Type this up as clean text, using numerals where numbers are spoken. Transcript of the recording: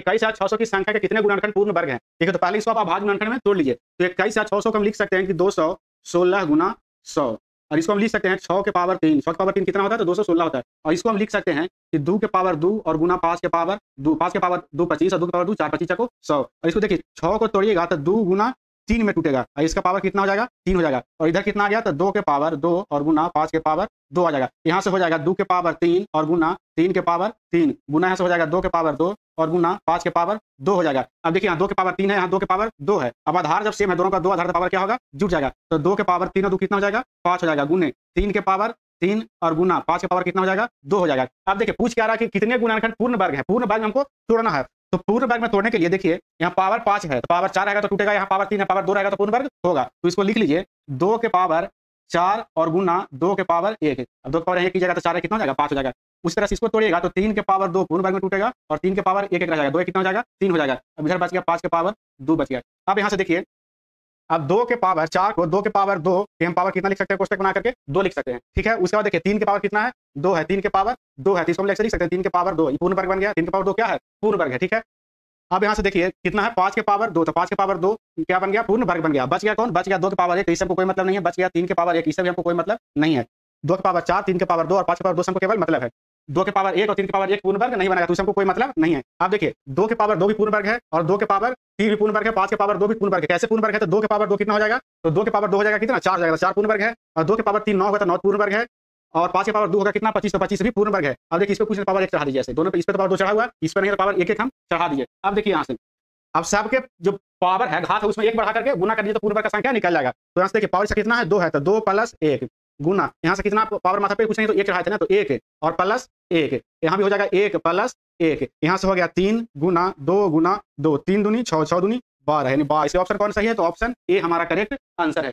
21,600 की संख्या के कितने गुणनखंड पूर्ण वर्ग हैं? ठीक है, तो पहले इसको आप अभाज्य गुणनखंड में तोड़ लीजिए। तो 21,600 को हम लिख सकते हैं कि 216 गुना 100, और इसको हम लिख सकते हैं 6 के पावर 3, 6 के पावर 3 कितना होता है? तो 216 होता है। और इसको हम लिख सकते हैं कि 2 के पावर 2 और गुना 5 के पावर 2, 5 के पावर 2 25 और 2 के पावर 2 4, 25 को 100। और इसको देखिए 6 को तोड़िएगा तो 2 गुना 3 में टूटेगा, और इसका पावर कितना हो जाएगा? 3 हो जाएगा। और इधर कितना आ गया? तो 2 के पावर 2 और गुना 5 के पावर 2 आ जाएगा। यहाँ से हो जाएगा 2 के पावर 3 और गुना 3 के पावर 3, गुना यहाँ से हो जाएगा 2 के पावर 2 और गुना 5 के पावर 2 हो जाएगा। अब देखिए यहाँ 2 के पावर 3 है, यहाँ 2 के पावर 2 है। अब आधार जब सेम है, दोनों का 2 आधार का पावर क्या होगा? जुट जाएगा। तो 2 के पावर 3 और 2 कितना हो जाएगा? 5 हो जाएगा, गुने 3 के पावर 3 और गुना 5 के पावर कितना हो जाएगा? 2 हो जाएगा। अब देखिए पूछ क्या रहा है कि कितने गुणनखंड पूर्ण वर्ग है? पूर्ण वर्ग हमको तोड़ना है। तो पूर्ण वर्ग में तोड़ने के लिए देखिए यहाँ पावर 5 है तो पावर 4 रहेगा तो टूटेगा, यहाँ पावर 3 है पावर 2 रहेगा तो पूर्ण वर्ग होगा। तो इसको लिख लीजिए 2 के पावर 4 और गुना 2 के पावर 1। अब 2 के पावर 1 कीजिएगा तो 4 कितना हो जाएगा? 5 हो जाएगा। उस तरह से इसको तोड़िएगा तो 3 के पावर 2 पूर्ण वर्ग में टूटेगा और 3 के पावर 1 रह जाएगा, 2 कितना हो जाएगा? 3 हो जाएगा। अब इधर बच गया 5 के पावर 2 बच गया। अब यहाँ से देखिए अब 2 के पावर 4 को 2 के पावर 2 के हम पावर कितना लिख सकते हैं? कोष्टक बना करके 2 लिख सकते हैं। ठीक है, उसके बाद देखिए 3 के पावर कितना है? 2 है, 3 के पावर 2 है, तो इसको हम लिख सकते हैं 3 के पावर 2, ये पूर्ण वर्ग बन गया। 3 के पावर 2 क्या है? पूर्ण वर्ग है। ठीक है, अब यहाँ से देखिए कितना है? 5 के पावर 2, तो 5 के पावर 2 क्या बन गया? पूर्ण वर्ग बन गया। बच गया कौन? बच गया 2 के पावर 1, इससे हमको कोई मतलब नहीं है। बच गया 3 के पावर 1, इससे भी हमको कोई मतलब नहीं है। 2 के पावर 4, 3 के पावर 2 और 5 के पावर 2 से हमको केवल मतलब है। 2 के पावर 1 और 3 के पावर 1 पूर्ण वर्ग नहीं बनेगा, तो इससे हमको कोई मतलब नहीं है। आप देखिए 2 के पावर 2 भी पूर्ण वर्ग है और 2 के पावर 3 भी पूर्ण वर्ग है, 5 के पावर 2 भी पूर्ण वर्ग है। कैसे पूर्ण वर्ग है? तो 2 के पावर 2 कितना हो जाएगा? तो 2 के पावर 2 हो जाएगा कितना? 4 हो जाएगा, 4 पूर्ण वर्ग है। और 2 के पावर 3 9 होगा तो 9 पूर्ण वर्ग है। और 5 के पावर 2 होगा कितना? 25, तो 25 भी पूर्ण वर्ग है। अब देखिए इस पे कुछ पावर 1 चढ़ा दीजिए, ऐसे दोनों पे, इस पे तो पावर 2 चढ़ा हुआ है, इस पे नहीं तो पावर 1 हम चढ़ा दीजिए। अब देखिए यहाँ से अब सबके जो पावर है घात है उसमें 1 बढ़ा करके गुना कर दीजिए तो पूर्ण वर्ग का संख्या निकल जाएगा। तो यहाँ से देखिए पावर से कितना है? 2 है, तो 2 प्लस 1 गुना यहाँ से कितना पावर माथा पे कुछ नहीं तो 1 चढ़ाए थे ना, तो 1 और प्लस 1 यहाँ भी हो जाएगा 1 प्लस 1, यहाँ से हो गया 3 गुना 2 गुना 2, 3 दूनी 6, 6 दूनी 12, यानी 22। ऑप्शन कौन सही है? तो ऑप्शन ए हमारा करेक्ट आंसर है।